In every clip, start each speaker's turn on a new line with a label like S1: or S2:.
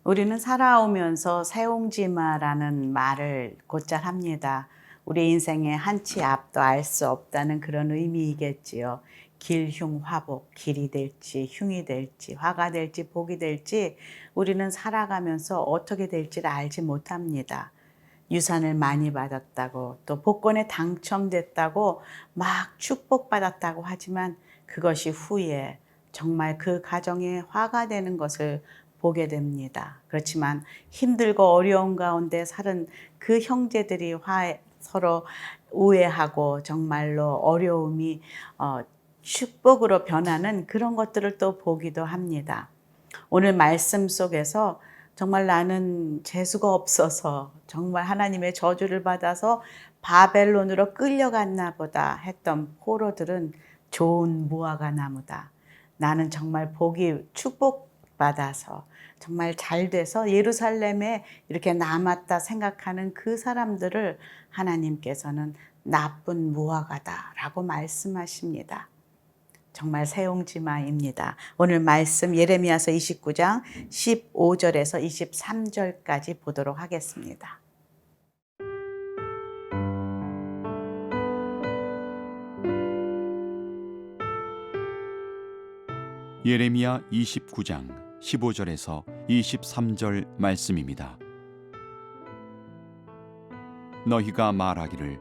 S1: 우리는 살아오면서 세옹지마라는 말을 곧잘 합니다. 우리 인생의 한치 앞도 알 수 없다는 그런 의미이겠지요. 길흉화복, 길이 될지 흉이 될지 화가 될지 복이 될지 우리는 살아가면서 어떻게 될지를 알지 못합니다. 유산을 많이 받았다고 또 복권에 당첨됐다고 막 축복받았다고 하지만 그것이 후에 정말 그 가정에 화가 되는 것을 보게 됩니다. 그렇지만 힘들고 어려운 가운데 살은 그 형제들이 서로 우애하고 정말로 어려움이 축복으로 변하는 그런 것들을 또 보기도 합니다. 오늘 말씀 속에서 정말 나는 재수가 없어서 정말 하나님의 저주를 받아서 바벨론으로 끌려갔나 보다 했던 포로들은 좋은 무화과 나무다. 나는 정말 복이 축복받아서 정말 잘 돼서 예루살렘에 이렇게 남았다 생각하는 그 사람들을 하나님께서는 나쁜 무화과다라고 말씀하십니다. 정말 세옹지마입니다. 오늘 말씀 예레미야서 29장 15절에서 23절까지 보도록 하겠습니다.
S2: 예레미야 29장 15절에서 23절 말씀입니다. 너희가 말하기를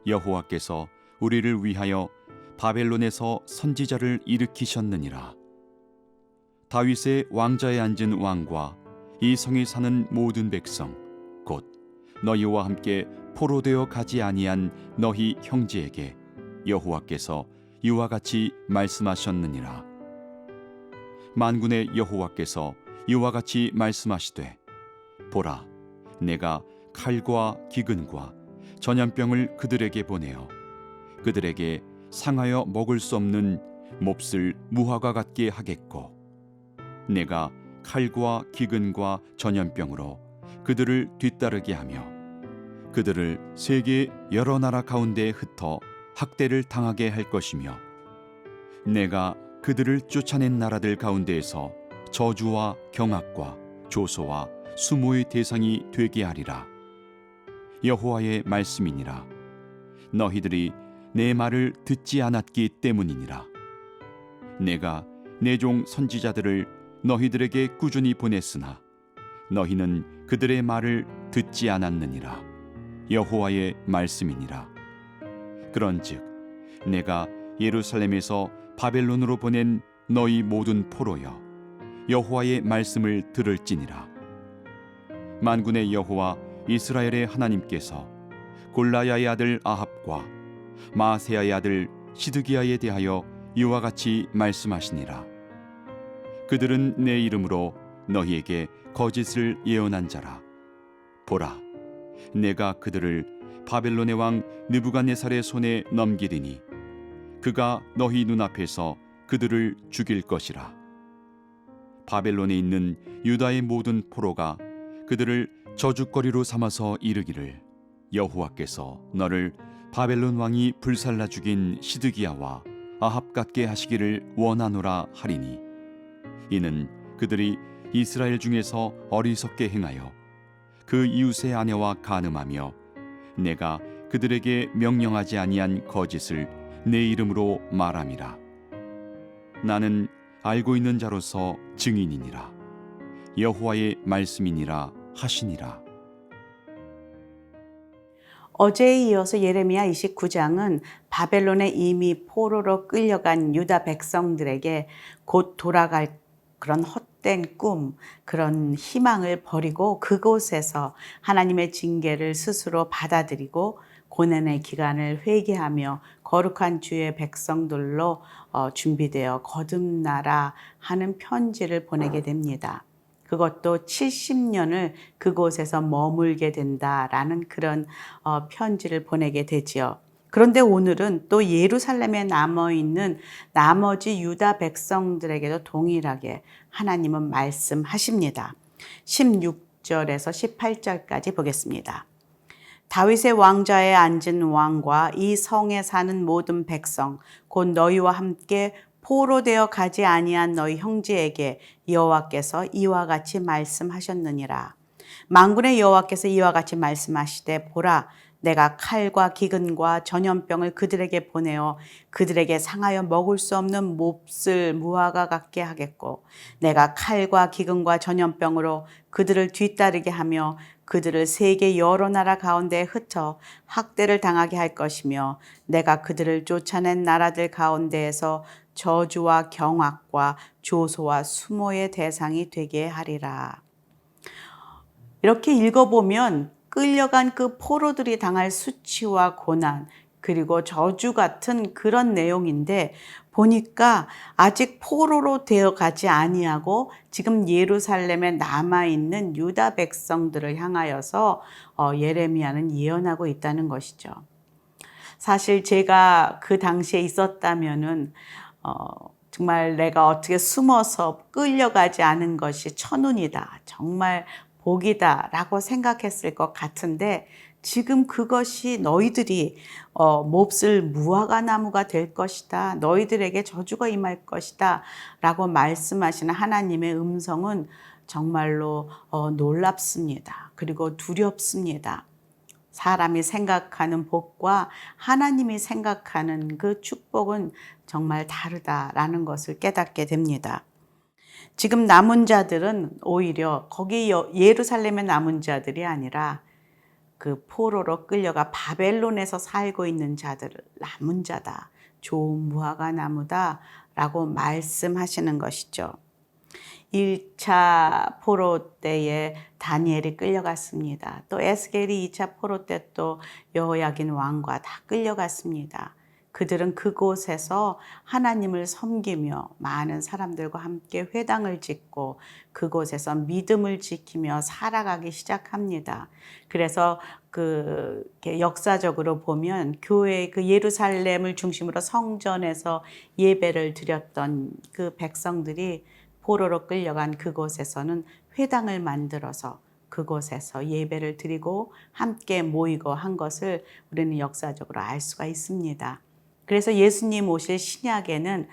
S2: 여호와께서 우리를 위하여 바벨론에서 선지자를 일으키셨느니라. 다윗의 왕자에 앉은 왕과 이 성에 사는 모든 백성 곧 너희와 함께 포로되어 가지 아니한 너희 형제에게 여호와께서 이와 같이 말씀하셨느니라. 만군의 여호와께서 이와 같이 말씀하시되 보라, 내가 칼과 기근과 전염병을 그들에게 보내어 그들에게 상하여 먹을 수 없는 몹쓸 무화과 같게 하겠고, 내가 칼과 기근과 전염병으로 그들을 뒤따르게 하며 그들을 세계 여러 나라 가운데 흩어 학대를 당하게 할 것이며, 내가 그들을 쫓아낸 나라들 가운데에서 저주와 경악과 조소와 수모의 대상이 되게 하리라. 여호와의 말씀이니라. 너희들이 내 말을 듣지 않았기 때문이니라. 내가 내 종 선지자들을 너희들에게 꾸준히 보냈으나 너희는 그들의 말을 듣지 않았느니라. 여호와의 말씀이니라. 그런즉 내가 예루살렘에서 바벨론으로 보낸 너희 모든 포로여, 여호와의 말씀을 들을지니라. 만군의 여호와 이스라엘의 하나님께서 골라야의 아들 아합과 마아세야의 아들 시드기야에 대하여 이와 같이 말씀하시니라. 그들은 내 이름으로 너희에게 거짓을 예언한 자라. 보라, 내가 그들을 바벨론의 왕 느부갓네살의 손에 넘기리니 그가 너희 눈앞에서 그들을 죽일 것이라. 바벨론에 있는 유다의 모든 포로가 그들을 저주거리로 삼아서 이르기를 여호와께서 너를 바벨론 왕이 불살라 죽인 시드기야와 아합 같게 하시기를 원하노라 하리니, 이는 그들이 이스라엘 중에서 어리석게 행하여 그 이웃의 아내와 간음하며 내가 그들에게 명령하지 아니한 거짓을 내 이름으로 말함이라. 나는 알고 있는 자로서 증인이니라. 여호와의 말씀이니라 하시니라.
S1: 어제에 이어서 예레미야 29장은 바벨론에 이미 포로로 끌려간 유다 백성들에게 곧 돌아갈 그런 헛된 꿈, 그런 희망을 버리고 그곳에서 하나님의 징계를 스스로 받아들이고 고난의 기간을 회개하며 거룩한 주의 백성들로 준비되어 거듭나라 하는 편지를 보내게 됩니다. 그것도 70년을 그곳에서 머물게 된다라는 그런 편지를 보내게 되지요. 그런데 오늘은 또 예루살렘에 남아있는 나머지 유다 백성들에게도 동일하게 하나님은 말씀하십니다. 16절에서 18절까지 보겠습니다. 다윗의 왕좌에 앉은 왕과 이 성에 사는 모든 백성 곧 너희와 함께 포로되어 가지 아니한 너희 형제에게 여호와께서 이와 같이 말씀하셨느니라. 만군의 여호와께서 이와 같이 말씀하시되 보라 내가 칼과 기근과 전염병을 그들에게 보내어 그들에게 상하여 먹을 수 없는 몹쓸 무화과 같게 하겠고 내가 칼과 기근과 전염병으로 그들을 뒤따르게 하며 그들을 세계 여러 나라 가운데에 흩어 학대를 당하게 할 것이며 내가 그들을 쫓아낸 나라들 가운데에서 저주와 경악과 조소와 수모의 대상이 되게 하리라. 이렇게 읽어보면 끌려간 그 포로들이 당할 수치와 고난 그리고 저주 같은 그런 내용인데 보니까 아직 포로로 되어 가지 아니하고 지금 예루살렘에 남아있는 유다 백성들을 향하여서 예레미야는 예언하고 있다는 것이죠. 사실 제가 그 당시에 있었다면은 정말 내가 어떻게 숨어서 끌려가지 않은 것이 천운이다. 정말 복이다 라고 생각했을 것 같은데 지금 그것이 너희들이 몹쓸 무화과 나무가 될 것이다. 너희들에게 저주가 임할 것이다 라고 말씀하시는 하나님의 음성은 정말로 놀랍습니다. 그리고 두렵습니다. 사람이 생각하는 복과 하나님이 생각하는 그 축복은 정말 다르다라는 것을 깨닫게 됩니다. 지금 남은 자들은 오히려 거기 예루살렘의 남은 자들이 아니라 그 포로로 끌려가 바벨론에서 살고 있는 자들을 남은 자다. 좋은 무화과 나무다라고 말씀하시는 것이죠. 1차 포로 때에 다니엘이 끌려갔습니다. 또 에스겔이 2차 포로 때 또 여호야긴 왕과 다 끌려갔습니다. 그들은 그곳에서 하나님을 섬기며 많은 사람들과 함께 회당을 짓고 그곳에서 믿음을 지키며 살아가기 시작합니다. 그래서 역사적으로 보면 교회 그 예루살렘을 중심으로 성전에서 예배를 드렸던 그 백성들이 포로로 끌려간 그곳에서는 회당을 만들어서 그곳에서 예배를 드리고 함께 모이고 한 것을 우리는 역사적으로 알 수가 있습니다. 그래서 예수님 오실 신약에는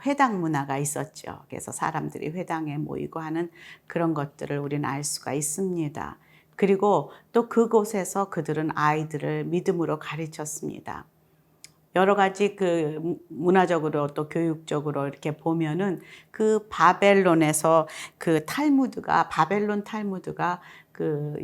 S1: 회당 문화가 있었죠. 그래서 사람들이 회당에 모이고 하는 그런 것들을 우리는 알 수가 있습니다. 그리고 또 그곳에서 그들은 아이들을 믿음으로 가르쳤습니다. 여러 가지 그 문화적으로 또 교육적으로 이렇게 보면은 그 바벨론에서 그 바벨론 탈무드가 그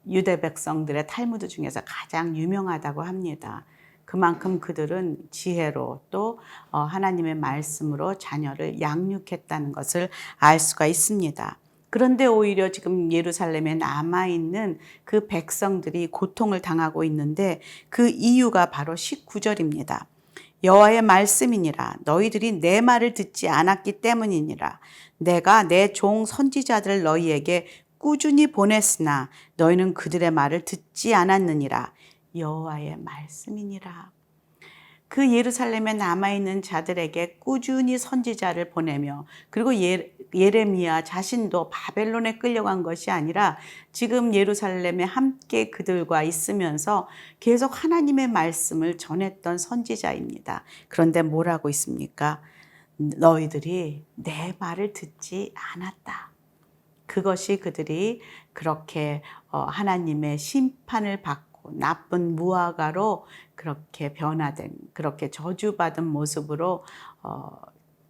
S1: 유대 백성들의 탈무드 중에서 가장 유명하다고 합니다. 그만큼 그들은 지혜로 또 하나님의 말씀으로 자녀를 양육했다는 것을 알 수가 있습니다. 그런데 오히려 지금 예루살렘에 남아있는 그 백성들이 고통을 당하고 있는데 그 이유가 바로 19절입니다. 여호와의 말씀이니라 너희들이 내 말을 듣지 않았기 때문이니라 내가 내 종 선지자들을 너희에게 꾸준히 보냈으나 너희는 그들의 말을 듣지 않았느니라 여호와의 말씀이니라. 그 예루살렘에 남아있는 자들에게 꾸준히 선지자를 보내며 그리고 예레미야 자신도 바벨론에 끌려간 것이 아니라 지금 예루살렘에 함께 그들과 있으면서 계속 하나님의 말씀을 전했던 선지자입니다. 그런데 뭐라고 있습니까? 너희들이 내 말을 듣지 않았다. 그것이 그들이 그렇게 하나님의 심판을 받고 나쁜 무화과로 그렇게 변화된 그렇게 저주받은 모습으로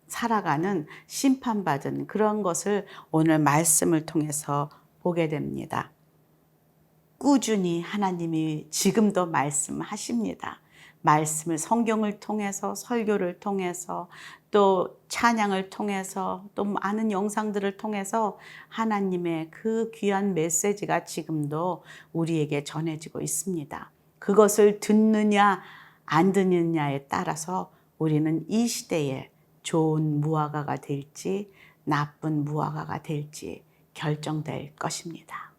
S1: 살아가는 심판받은 그런 것을 오늘 말씀을 통해서 보게 됩니다. 꾸준히 하나님이 지금도 말씀하십니다. 말씀을 성경을 통해서 설교를 통해서 또 찬양을 통해서 또 많은 영상들을 통해서 하나님의 그 귀한 메시지가 지금도 우리에게 전해지고 있습니다. 그것을 듣느냐 안 듣느냐에 따라서 우리는 이 시대에 좋은 무화과가 될지 나쁜 무화과가 될지 결정될 것입니다.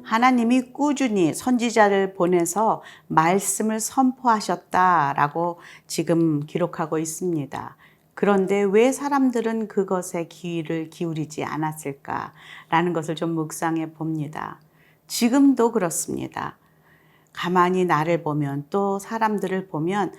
S1: 하나님이 꾸준히 선지자를 보내서 말씀을 선포하셨다라고 지금 기록하고 있습니다. 그런데 왜 사람들은 그것에 귀를 기울이지 않았을까라는 것을 좀 묵상해 봅니다. 지금도 그렇습니다. 가만히 나를 보면 또 사람들을 보면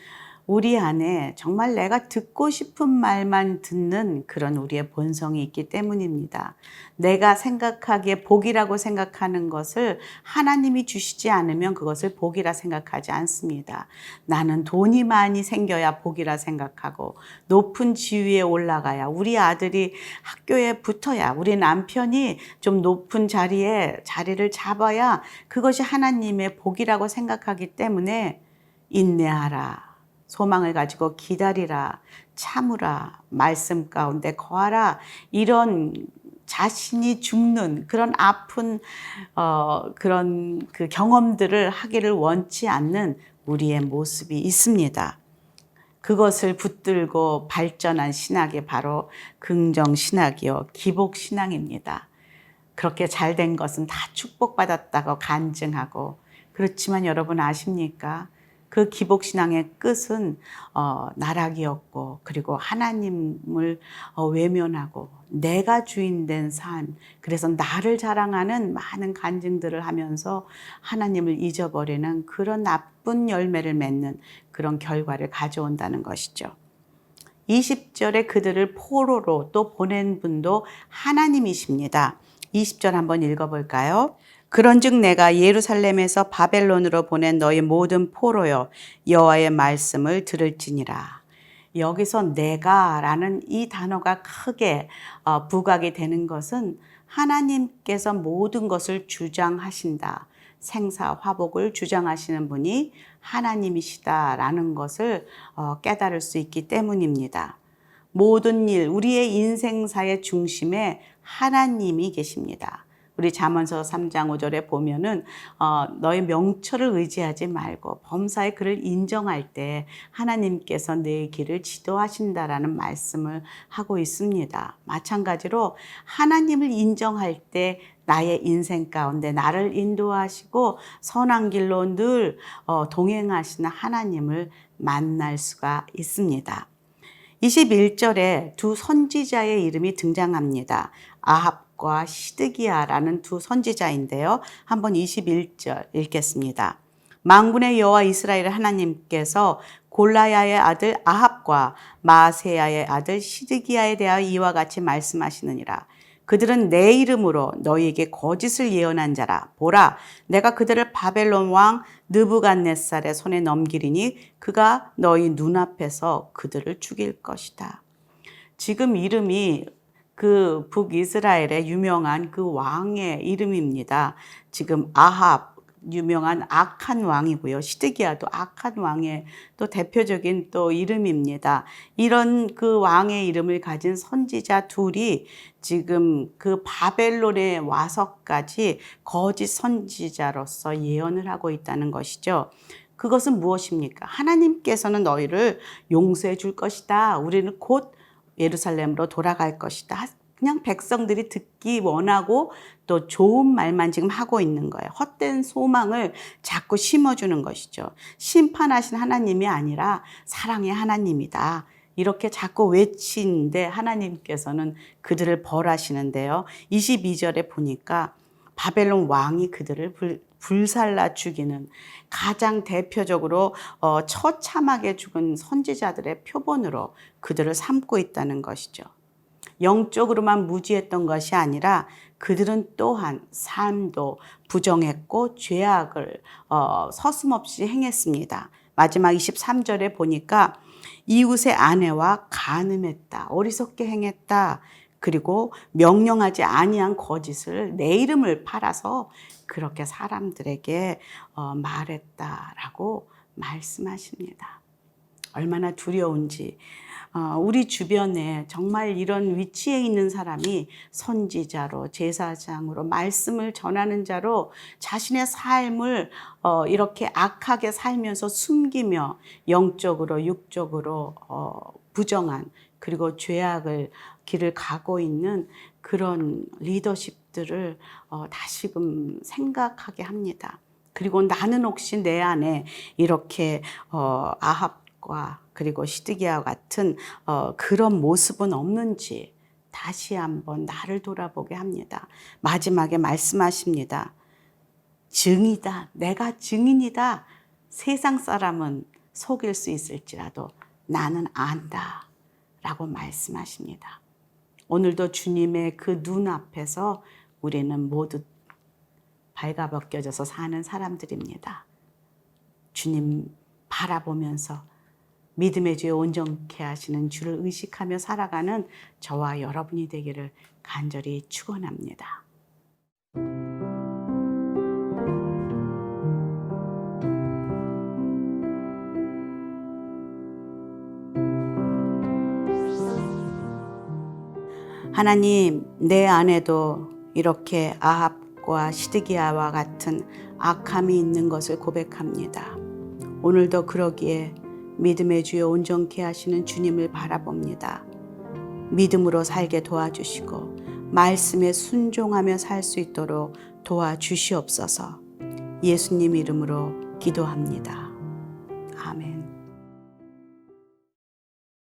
S1: 우리 안에 정말 내가 듣고 싶은 말만 듣는 그런 우리의 본성이 있기 때문입니다. 내가 생각하기에 복이라고 생각하는 것을 하나님이 주시지 않으면 그것을 복이라 생각하지 않습니다. 나는 돈이 많이 생겨야 복이라 생각하고 높은 지위에 올라가야 우리 아들이 학교에 붙어야 우리 남편이 좀 높은 자리를 잡아야 그것이 하나님의 복이라고 생각하기 때문에 인내하라. 소망을 가지고 기다리라, 참으라, 말씀 가운데 거하라, 이런 자신이 죽는 그런 아픈 그런 그 경험들을 하기를 원치 않는 우리의 모습이 있습니다. 그것을 붙들고 발전한 신학이 바로 긍정신학이요, 기복신앙입니다. 그렇게 잘된 것은 다 축복받았다고 간증하고, 그렇지만 여러분 아십니까? 그 기복신앙의 끝은 나락이었고, 그리고 하나님을 외면하고 내가 주인된 삶, 그래서 나를 자랑하는 많은 간증들을 하면서 하나님을 잊어버리는 그런 나쁜 열매를 맺는 그런 결과를 가져온다는 것이죠. 20절에 그들을 포로로 또 보낸 분도 하나님이십니다. 20절 한번 읽어볼까요? 그런즉 내가 예루살렘에서 바벨론으로 보낸 너희 모든 포로여 여호와의 말씀을 들을지니라. 여기서 내가라는 이 단어가 크게 부각이 되는 것은 하나님께서 모든 것을 주장하신다. 생사화복을 주장하시는 분이 하나님이시다라는 것을 깨달을 수 있기 때문입니다. 모든 일, 우리의 인생사의 중심에 하나님이 계십니다. 우리 잠언서 3장 5절에 보면은 너의 명철을 의지하지 말고 범사의 그를 인정할 때 하나님께서 내 길을 지도하신다라는 말씀을 하고 있습니다. 마찬가지로 하나님을 인정할 때 나의 인생 가운데 나를 인도하시고 선한 길로 늘 동행하시는 하나님을 만날 수가 있습니다. 21절에 두 선지자의 이름이 등장합니다. 아합과 시드기야라는 두 선지자인데요. 한번 21절 읽겠습니다. 만군의 여호와 이스라엘 하나님께서 골라야의 아들 아합과 마세야의 아들 시드기야에 대하여 이와 같이 말씀하시느니라. 그들은 내 이름으로 너희에게 거짓을 예언한 자라. 보라, 내가 그들을 바벨론 왕 느부갓네살의 손에 넘기리니 그가 너희 눈앞에서 그들을 죽일 것이다. 지금 이름이 그 북이스라엘의 유명한 그 왕의 이름입니다. 지금 아합, 유명한 악한 왕이고요. 시드기야도 악한 왕의 또 대표적인 또 이름입니다. 이런 그 왕의 이름을 가진 선지자 둘이 지금 그 바벨론에 와서까지 거짓 선지자로서 예언을 하고 있다는 것이죠. 그것은 무엇입니까? 하나님께서는 너희를 용서해 줄 것이다. 우리는 곧 예루살렘으로 돌아갈 것이다. 그냥 백성들이 듣기 원하고 또 좋은 말만 지금 하고 있는 거예요. 헛된 소망을 자꾸 심어주는 것이죠. 심판하신 하나님이 아니라 사랑의 하나님이다. 이렇게 자꾸 외치는데 하나님께서는 그들을 벌하시는데요. 22절에 보니까 바벨론 왕이 그들을 불살라 죽이는, 가장 대표적으로 처참하게 죽은 선지자들의 표본으로 그들을 삼고 있다는 것이죠. 영적으로만 무지했던 것이 아니라 그들은 또한 삶도 부정했고 죄악을 서슴없이 행했습니다. 마지막 23절에 보니까 이웃의 아내와 간음했다, 어리석게 행했다, 그리고 명령하지 아니한 거짓을 내 이름을 팔아서 그렇게 사람들에게 말했다라고 말씀하십니다. 얼마나 두려운지. 우리 주변에 정말 이런 위치에 있는 사람이 선지자로, 제사장으로, 말씀을 전하는 자로 자신의 삶을 이렇게 악하게 살면서 숨기며 영적으로, 육적으로 부정한, 그리고 죄악을 길을 가고 있는 그런 리더십들을 다시금 생각하게 합니다. 그리고 나는 혹시 내 안에 이렇게 아합과 그리고 시드기야와 같은 그런 모습은 없는지 다시 한번 나를 돌아보게 합니다. 마지막에 말씀하십니다. 증이다. 내가 증인이다. 세상 사람은 속일 수 있을지라도 나는 안다. 라고 말씀하십니다. 오늘도 주님의 그 눈앞에서 우리는 모두 발가벗겨져서 사는 사람들입니다. 주님 바라보면서 믿음의 주에 온전케 하시는 주를 의식하며 살아가는 저와 여러분이 되기를 간절히 축원합니다. 하나님, 내 안에도 이렇게 아합과 시드기야와 같은 악함이 있는 것을 고백합니다. 오늘도 그러기에 믿음의 주에 온전케 하시는 주님을 바라봅니다. 믿음으로 살게 도와주시고 말씀에 순종하며 살 수 있도록 도와주시옵소서. 예수님 이름으로 기도합니다. 아멘.